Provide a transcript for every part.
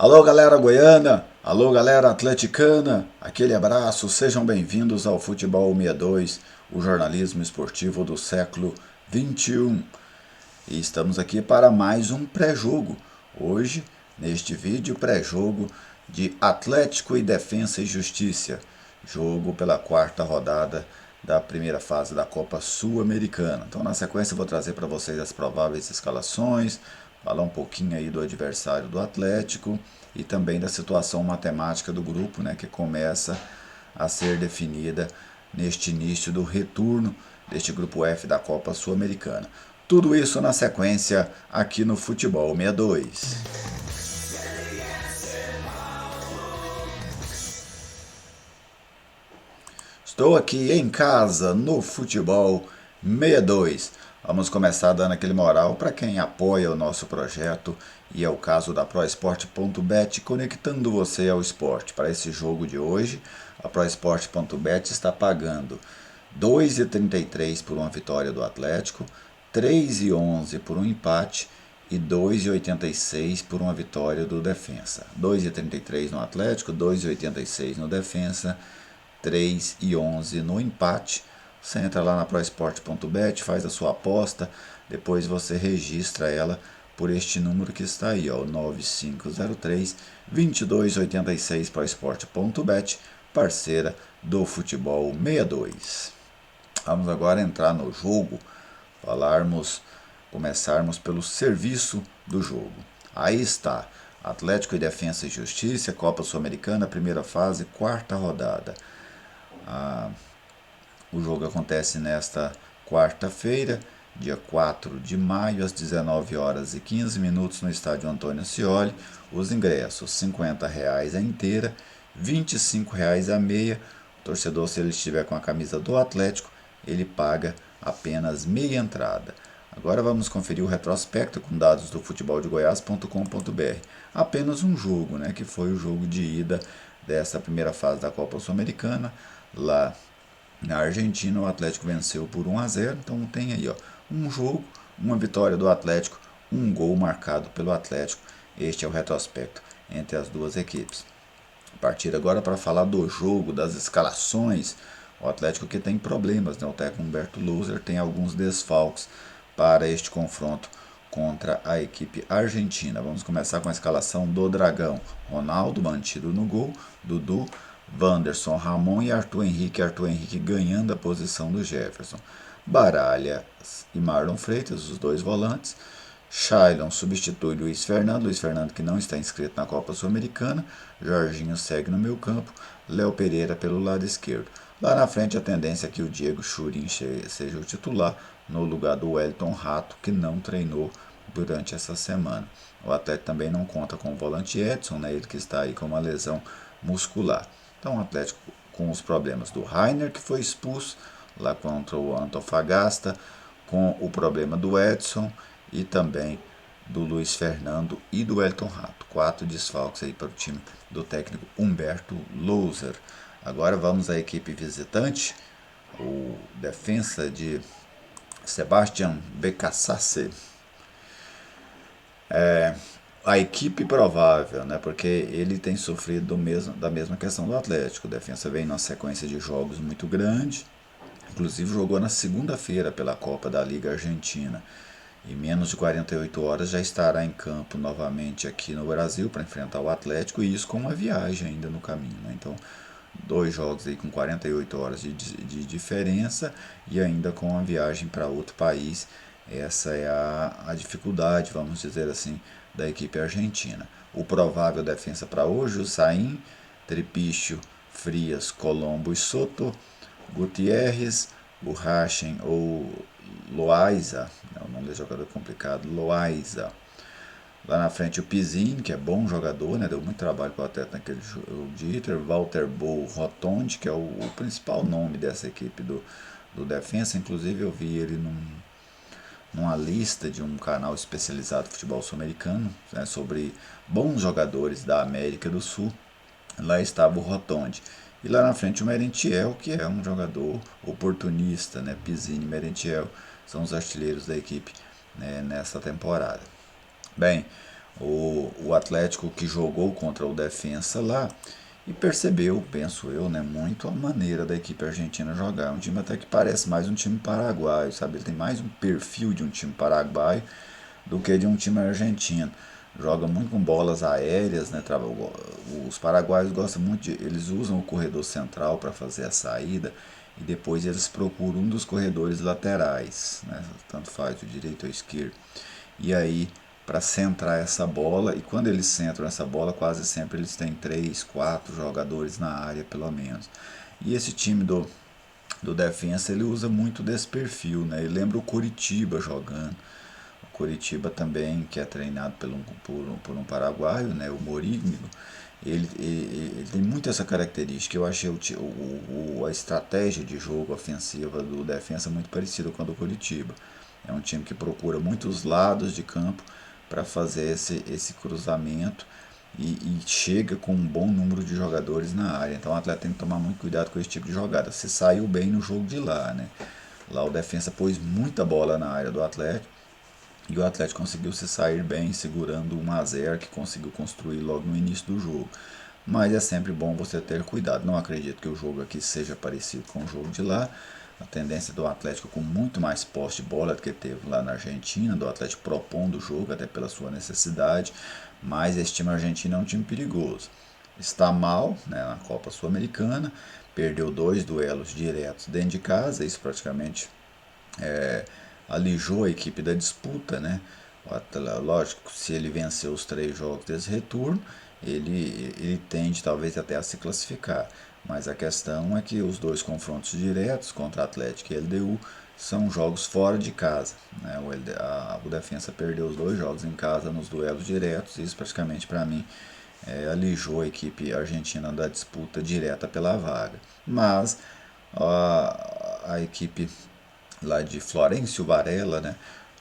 Alô galera goiana, alô galera atleticana, aquele abraço, sejam bem-vindos ao Futebol 62, o jornalismo esportivo do século XXI. E estamos aqui para mais um pré-jogo. Hoje, neste vídeo, pré-jogo de Atlético e Defensa e Justiça, jogo pela quarta rodada da primeira fase da Copa Sul-Americana. Então, na sequência, eu vou trazer para vocês as prováveis escalações, falar um pouquinho aí do adversário do Atlético e também da situação matemática do grupo, né, que começa a ser definida neste início do retorno deste grupo F da Copa Sul-Americana. Tudo isso na sequência aqui no Futebol 62. Estou aqui em casa no Futebol 62. Vamos começar dando aquele moral para quem apoia o nosso projeto, e é o caso da ProEsport.bet, conectando você ao esporte. Para esse jogo de hoje, a ProEsport.bet está pagando 2,33 por uma vitória do Atlético, 3,11 por um empate e 2,86 por uma vitória do Defensa. 2,33 no Atlético, 2,86 no Defensa, 3,11 no empate. Você entra lá na proesport.bet, faz a sua aposta, depois você registra ela por este número que está aí, ó, 9503-2286 proesport.bet, parceira do Futebol 62. Vamos agora entrar no jogo, começarmos pelo serviço do jogo. Aí está, Atlético e Defensa e Justiça, Copa Sul-Americana, primeira fase, quarta rodada. O jogo acontece nesta quarta-feira, dia 4 de maio, às 19 horas e 15 minutos, no estádio Antônio Ascioli. Os ingressos, R$ 50 a inteira, R$ 25 a meia. O torcedor, se ele estiver com a camisa do Atlético, ele paga apenas meia entrada. Agora vamos conferir o retrospecto com dados do futeboldegoias.com.br. Apenas um jogo, né, que foi o jogo de ida dessa primeira fase da Copa Sul-Americana. Lá na Argentina, o Atlético venceu por 1-0, então tem aí, ó, um jogo, uma vitória do Atlético, um gol marcado pelo Atlético. Este é o retrospecto entre as duas equipes. A partir agora para falar do jogo, das escalações. O Atlético que tem problemas, né? O técnico Humberto Louser tem alguns desfalques para este confronto contra a equipe argentina. Vamos começar com a escalação do Dragão. Ronaldo mantido no gol, Dudu, Wanderson, Ramon e Arthur Henrique ganhando a posição do Jefferson. Baralha e Marlon Freitas, os dois volantes. Shailon substitui Luiz Fernando que não está inscrito na Copa Sul-Americana. Jorginho segue no meio campo, Léo Pereira pelo lado esquerdo. Lá na frente a tendência é que o Diego Churin seja o titular, no lugar do Wellington Rato, que não treinou durante essa semana. O Atlético também não conta com o volante Edson, né, ele que está aí com uma lesão muscular. Então o Atlético com os problemas do Rainer, que foi expulso lá contra o Antofagasta, com o problema do Edson e também do Luiz Fernando e do Wellington Rato. 4 desfalques aí para o time do técnico Humberto Louser. Agora vamos à equipe visitante, o Defensa de Sebastián Becassese. A equipe provável, né, porque ele tem sofrido da mesma questão do Atlético. O Defensa vem numa sequência de jogos muito grande, inclusive jogou na segunda-feira pela Copa da Liga Argentina. Em menos de 48 horas já estará em campo novamente aqui no Brasil para enfrentar o Atlético, e isso com uma viagem ainda no caminho, né? Então, 2 jogos aí com 48 horas de diferença e ainda com uma viagem para outro país. Essa é a dificuldade, vamos dizer assim, da equipe argentina. O provável defensa para hoje: o Sain, Trepicho, Frias, Colombo e Soto, Gutierrez, Burrachen ou Loaiza, o nome do jogador complicado, Loaiza. Lá na frente o Pizzini, que é bom jogador, né? Deu muito trabalho para o Atlético naquele jogo de Inter. Walter Bo Rotondi, que é o principal nome dessa equipe do Defensa. Inclusive eu vi ele numa lista de um canal especializado em futebol sul-americano, né, sobre bons jogadores da América do Sul. Lá estava o Rotondi. E lá na frente o Merentiel, que é um jogador oportunista, né? Pizzini e Merentiel são os artilheiros da equipe, né, nessa temporada. Bem, o Atlético que jogou contra o Defensa lá e percebeu, penso eu, né, muito a maneira da equipe argentina jogar. Um time até que parece mais um time paraguaio, sabe? Ele tem mais um perfil de um time paraguaio do que de um time argentino. Joga muito com bolas aéreas, né? Os paraguaios gostam muito eles usam o corredor central para fazer a saída e depois eles procuram um dos corredores laterais, né? Tanto faz o direito ou o esquerdo. E aí para centrar essa bola, e quando eles centram essa bola, quase sempre eles têm 3, 4 jogadores na área pelo menos. E esse time do Defensa ele usa muito desse perfil, né? Ele lembra o Coritiba jogando. O Coritiba também, que é treinado por um paraguaio, né? O Morínigo. Ele tem muito essa característica. Eu achei a estratégia de jogo ofensiva do Defensa muito parecida com a do Coritiba. É um time que procura muitos lados de campo para fazer esse cruzamento e chega com um bom número de jogadores na área. Então o atleta tem que tomar muito cuidado com esse tipo de jogada. Se saiu bem no jogo de lá, né? Lá o Defensa pôs muita bola na área do Atlético e o Atlético conseguiu se sair bem, segurando 1-0 que conseguiu construir logo no início do jogo. Mas é sempre bom você ter cuidado. Não acredito que o jogo aqui seja parecido com o jogo de lá. A tendência do Atlético com muito mais posse de bola do que teve lá na Argentina, do Atlético propondo o jogo, até pela sua necessidade. Mas esse time argentino é um time perigoso. Está mal, né, na Copa Sul-Americana, perdeu 2 duelos diretos dentro de casa, isso praticamente alijou a equipe da disputa, né? Lógico, se ele vencer os 3 jogos desse retorno, ele tende talvez até a se classificar. Mas a questão é que os 2 confrontos diretos contra Atlético e LDU são jogos fora de casa, né? O Defensa perdeu os 2 jogos em casa nos duelos diretos, e isso praticamente para mim alijou a equipe argentina da disputa direta pela vaga. Mas a equipe lá de Florencio Varela, né,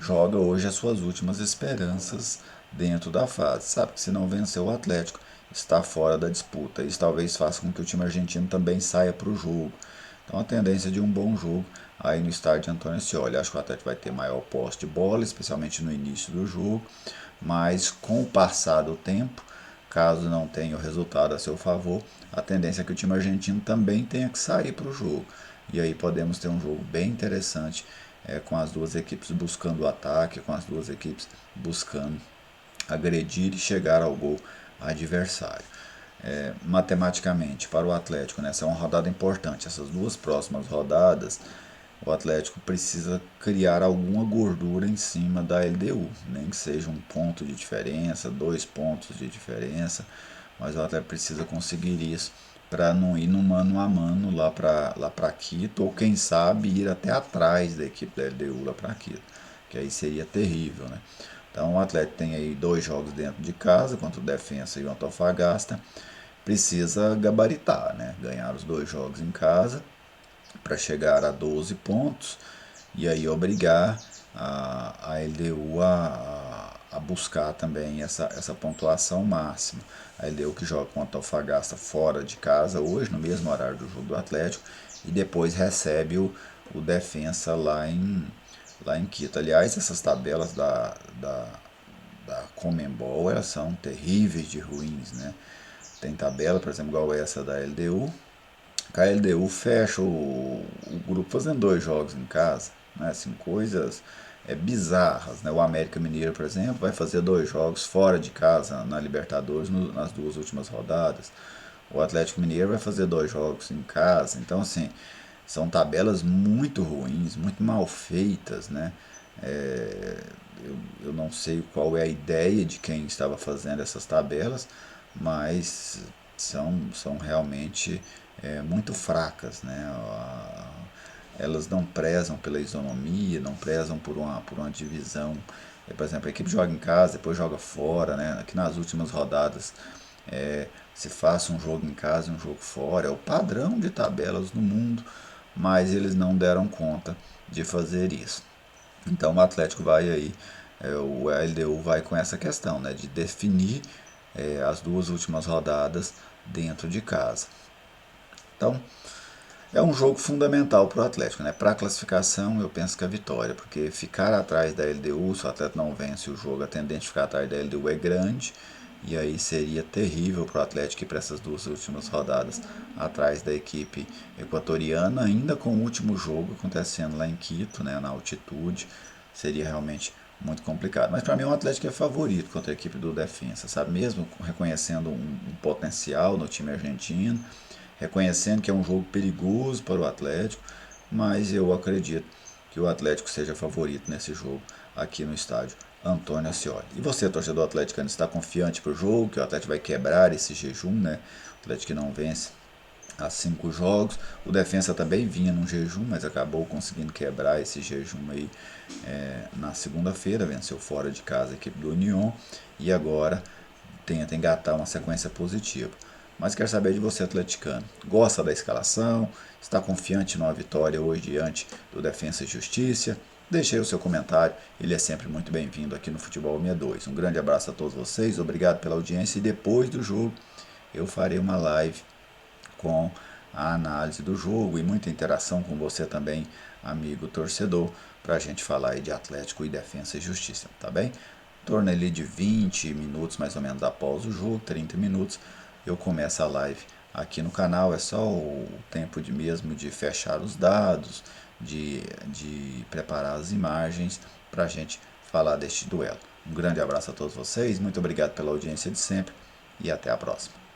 joga hoje as suas últimas esperanças dentro da fase. Sabe que se não vencer o Atlético, está fora da disputa. Isso talvez faça com que o time argentino também saia para o jogo. Então a tendência de um bom jogo aí no estádio Antônio Scioli. Acho que o Atlético vai ter maior posse de bola, especialmente no início do jogo, mas com o passar do tempo, caso não tenha o resultado a seu favor, a tendência é que o time argentino também tenha que sair para o jogo. E aí podemos ter um jogo bem interessante, com as duas equipes buscando o ataque, com as duas equipes buscando agredir e chegar ao gol adversário. Matematicamente, para o Atlético, né, essa é uma rodada importante. Essas 2 próximas rodadas, o Atlético precisa criar alguma gordura em cima da LDU, nem que seja 1 ponto de diferença, 2 pontos de diferença, mas o Atlético precisa conseguir isso para não ir no mano a mano lá para Quito, ou quem sabe ir até atrás da equipe da LDU lá para Quito, que aí seria terrível, né? Então o Atlético tem aí 2 jogos dentro de casa contra o Defensa e o Antofagasta, precisa gabaritar, né? Ganhar os 2 jogos em casa para chegar a 12 pontos e aí obrigar a LDU a buscar também essa pontuação máxima. A LDU que joga com a Antofagasta fora de casa hoje, no mesmo horário do jogo do Atlético, e depois recebe o Defensa lá em Quito. Aliás, essas tabelas da Conmebol, elas são terríveis de ruins, né? Tem tabela, por exemplo, igual essa da LDU, a LDU fecha o grupo fazendo 2 jogos em casa, né? Assim, coisas bizarras, né? O América Mineiro, por exemplo, vai fazer 2 jogos fora de casa na Libertadores nas 2 últimas rodadas. O Atlético Mineiro vai fazer 2 jogos em casa. Então, assim, são tabelas muito ruins, muito mal feitas, né? É, eu não sei qual é a ideia de quem estava fazendo essas tabelas, mas são realmente muito fracas, né? Elas não prezam pela isonomia, não prezam por uma divisão. Por exemplo, a equipe joga em casa, depois joga fora, né? Aqui nas últimas rodadas se faça um jogo em casa e um jogo fora. É o padrão de tabelas no mundo, mas eles não deram conta de fazer isso. Então o Atlético vai aí, o LDU vai com essa questão, né, de definir as 2 últimas rodadas dentro de casa. Então É um jogo fundamental para o Atlético, né? Para a classificação, eu penso que a vitória, porque ficar atrás da LDU, se o Atlético não vence o jogo, a tendência de ficar atrás da LDU é grande, e aí seria terrível para o Atlético ir para essas duas últimas rodadas atrás da equipe equatoriana, ainda com o último jogo acontecendo lá em Quito, né, na altitude, seria realmente muito complicado. Mas para mim o Atlético é favorito contra a equipe do Defensa, sabe? Mesmo reconhecendo um potencial no time argentino, reconhecendo que é um jogo perigoso para o Atlético, mas eu acredito que o Atlético seja favorito nesse jogo aqui no estádio Antônio Ascioli. E você, torcedor atleticano, está confiante para o jogo, que o Atlético vai quebrar esse jejum, né? O Atlético que não vence há 5 jogos. O Defensa também vinha num jejum, mas acabou conseguindo quebrar esse jejum aí na segunda-feira, venceu fora de casa a equipe do União e agora tenta engatar uma sequência positiva. Mas quero saber de você, atleticano. Gosta da escalação? Está confiante numa vitória hoje diante do Defensa e Justiça? Deixe aí o seu comentário, ele é sempre muito bem-vindo aqui no Futebol 62. Um grande abraço a todos vocês, obrigado pela audiência e depois do jogo eu farei uma live com a análise do jogo e muita interação com você também, amigo torcedor, para a gente falar aí de Atlético e Defensa e Justiça, tá bem? Em torno ali de 20 minutos mais ou menos após o jogo, 30 minutos, eu começo a live aqui no canal. É só o tempo de fechar os dados, de preparar as imagens para a gente falar deste duelo. Um grande abraço a todos vocês, muito obrigado pela audiência de sempre e até a próxima.